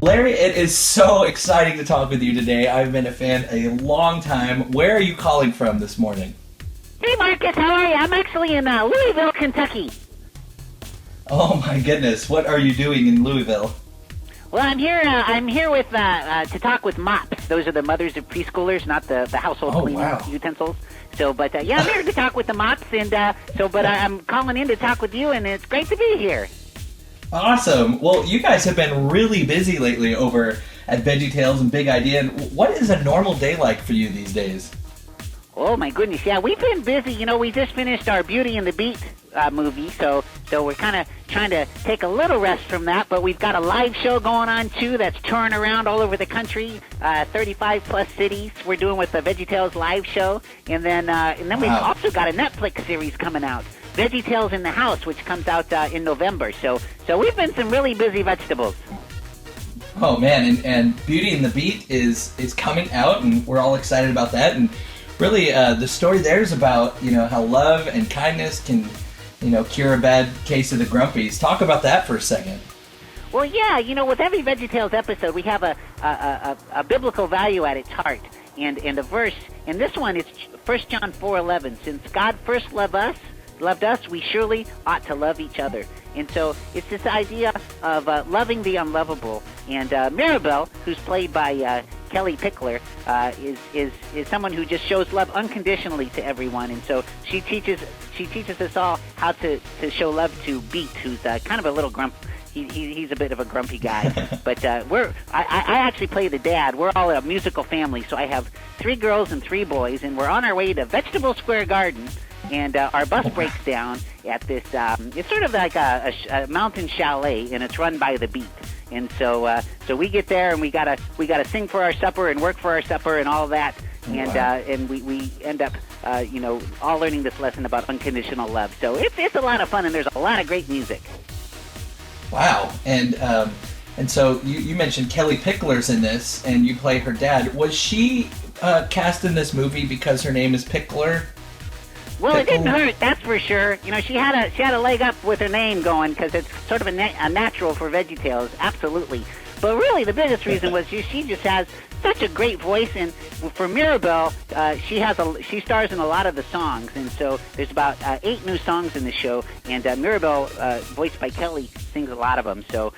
Larry, it is so exciting to talk with you today. I've been a fan a long time. Where are you calling from this morning? Hey, Marcus, how are you? I'm actually in Louisville, Kentucky. Oh my goodness, what are you doing in Louisville? Well, I'm here with to talk with mops. Those are the mothers of preschoolers, not the household cleaning utensils. So, but yeah, I'm here to talk with the mops, and I'm calling in to talk with you, and it's great to be here. Awesome. Well, you guys have been really busy lately over at VeggieTales and Big Idea. And what is a normal day like for you these days? Oh my goodness, yeah, we've been busy. You know, we just finished our Beauty and the Beat movie, so we're kind of trying to take a little rest from that. But we've got a live show going on too that's touring around all over the country, 35 plus cities. We're doing with the VeggieTales live show, and then we've also got a Netflix series coming out, VeggieTales in the House, which comes out in November. So we've been some really busy vegetables. Oh man, and Beauty and the Beat is coming out, and we're all excited about that. And really, the story there is about, you know, how love and kindness can, you know, cure a bad case of the grumpies. Talk about that for a second. Well, yeah, you know, with every VeggieTales episode, we have a biblical value at its heart, and a verse. And this one is 1 John 4:11. Since God first loved us, we surely ought to love each other. And so it's this idea of loving the unlovable. And Mirabelle, who's played by Kelly Pickler, is someone who just shows love unconditionally to everyone. And so she teaches us all how to show love to Beat, who's kind of a little grump. He's a bit of a grumpy guy. But I actually play the dad. We're all a musical family, so I have 3 girls and 3 boys, and we're on our way to Vegetable Square Garden. And our bus breaks down at this, it's sort of like a mountain chalet, and it's run by the Beat. And so we get there, and we gotta sing for our supper and work for our supper and all that. And and we end up, you know, all learning this lesson about unconditional love. So it's a lot of fun, and there's a lot of great music. Wow. And so you mentioned Kelly Pickler's in this, and you play her dad. Was she cast in this movie because her name is Pickler? Well, it didn't hurt, that's for sure. You know, she had a leg up with her name going, because it's sort of a natural for VeggieTales, absolutely. But really, the biggest reason was she just has such a great voice, and for Mirabelle, she stars in a lot of the songs, and so there's about 8 new songs in the show, and Mirabelle, voiced by Kelly, sings a lot of them. So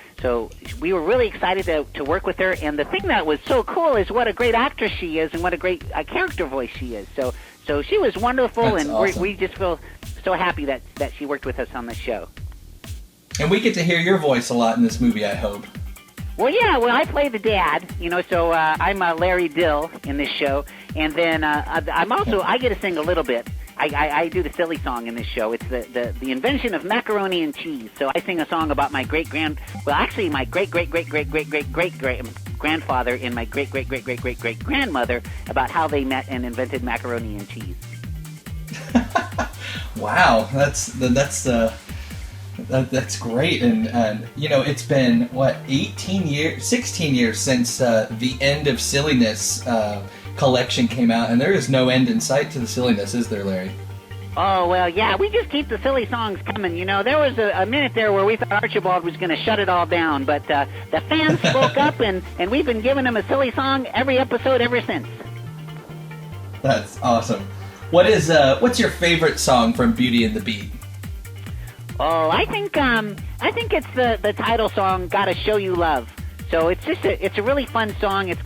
we were really excited to work with her, and the thing that was so cool is what a great actress she is, and what a great character voice she is. So she was wonderful. That's and awesome. We just feel so happy that she worked with us on the show. And we get to hear your voice a lot in this movie, I hope. Well, yeah, I play the dad, you know, so I'm Larry Dill in this show. And then I get to sing a little bit. I do the silly song in this show. It's the invention of macaroni and cheese. So I sing a song about my my great-great-great-great-great-great-great-grandfather and my great-great-great-great-great-great-grandmother about how they met and invented macaroni and cheese. Wow, that's great. And you know, it's been 16 years since the end of Silliness collection came out, and there is no end in sight to the silliness, is there, Larry? Oh, well, yeah, we just keep the silly songs coming. You know, there was a minute there where we thought Archibald was going to shut it all down, but the fans spoke up, and we've been giving them a silly song every episode ever since. That's awesome. What's your favorite song from Beauty and the Beat? Oh, I think it's the title song, "Gotta Show You Love." So it's a really fun song. It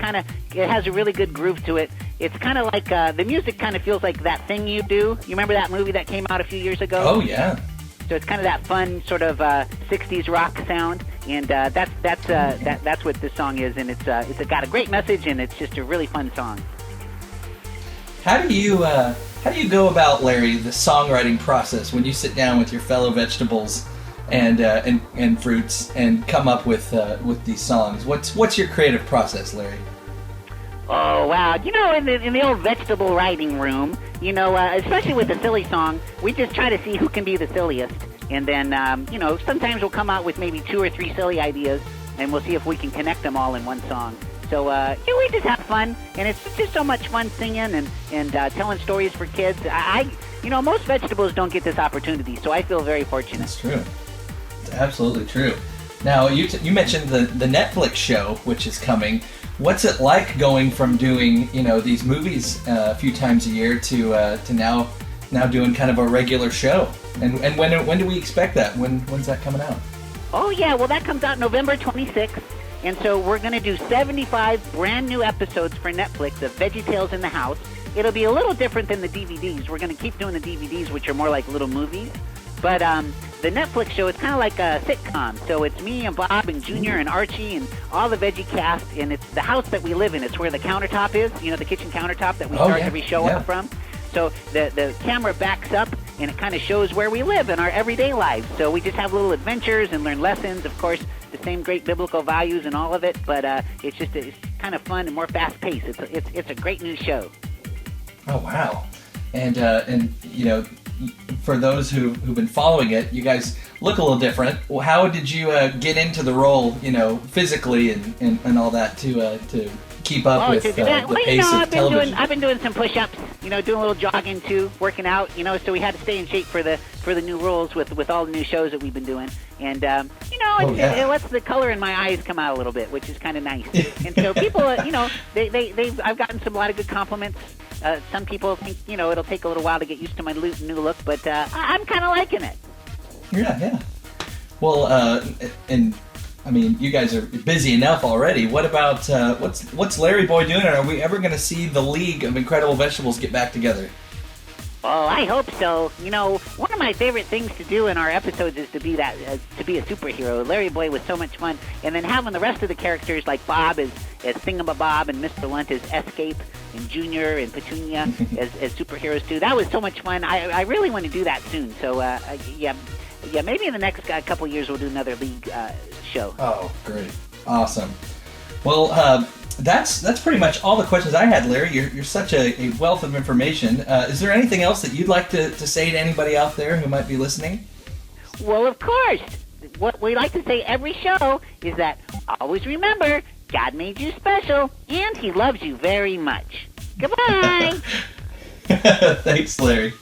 has a really good groove to it. It's kind of like the music kind of feels like That Thing You Do. You remember that movie that came out a few years ago? Oh yeah. So it's kind of that fun sort of 60s rock sound, and that's what this song is. And it's got a great message, and it's just a really fun song. How do you go about, Larry, the songwriting process when you sit down with your fellow vegetables and fruits and come up with these songs? What's your creative process, Larry? Oh wow! You know, in the old vegetable writing room, you know, especially with the silly song, we just try to see who can be the silliest, and then you know, sometimes we'll come out with maybe 2 or 3 silly ideas, and we'll see if we can connect them all in one song. So yeah, we just have fun, and it's just so much fun singing and telling stories for kids. You know, most vegetables don't get this opportunity, so I feel very fortunate. That's true. It's absolutely true. Now, you mentioned the Netflix show, which is coming. What's it like going from doing these movies a few times a year to now doing kind of a regular show? And when do we expect that? When's that coming out? Oh yeah, well that comes out November 26th, and so we're going to do 75 brand new episodes for Netflix of VeggieTales in the House. It'll be a little different than the DVDs. We're going to keep doing the DVDs, which are more like little movies. But the Netflix show is kind of like a sitcom. So it's me and Bob and Junior and Archie and all the Veggie cast, and it's the house that we live in. It's where the countertop is, the kitchen countertop that we start every show up from. So the camera backs up, and it kind of shows where we live in our everyday lives. So we just have little adventures and learn lessons. Of course, the same great biblical values and all of it, but it's kind of fun and more fast-paced. It's a great new show. Oh, wow. And for those who've been following it, you guys look a little different. Well, how did you get into the role, physically and all that to keep up with the pace of television? I've been doing some push-ups, doing a little jogging too, working out, so we had to stay in shape for the new roles with all the new shows that we've been doing. And, it lets the color in my eyes come out a little bit, which is kind of nice. And so people, I've gotten a lot of good compliments. Some people think, it'll take a little while to get used to my new look, but I'm kind of liking it. Yeah. Well, and I mean, you guys are busy enough already. What about what's Larry Boy doing? And are we ever going to see the League of Incredible Vegetables get back together? Oh, I hope so. One of my favorite things to do in our episodes is to be a superhero. Larry Boy was so much fun, and then having the rest of the characters like Bob as Thingamabob and Mr. Lunt as Escape, and Junior and Petunia as superheroes too. That was so much fun. I really want to do that soon. So maybe in the next couple years we'll do another League show. Oh, great, awesome. Well, that's pretty much all the questions I had, Larry. You're such a wealth of information. Is there anything else that you'd like to say to anybody out there who might be listening? Well, of course. What we like to say every show is that always remember, God made you special, and He loves you very much. Goodbye. Thanks, Larry.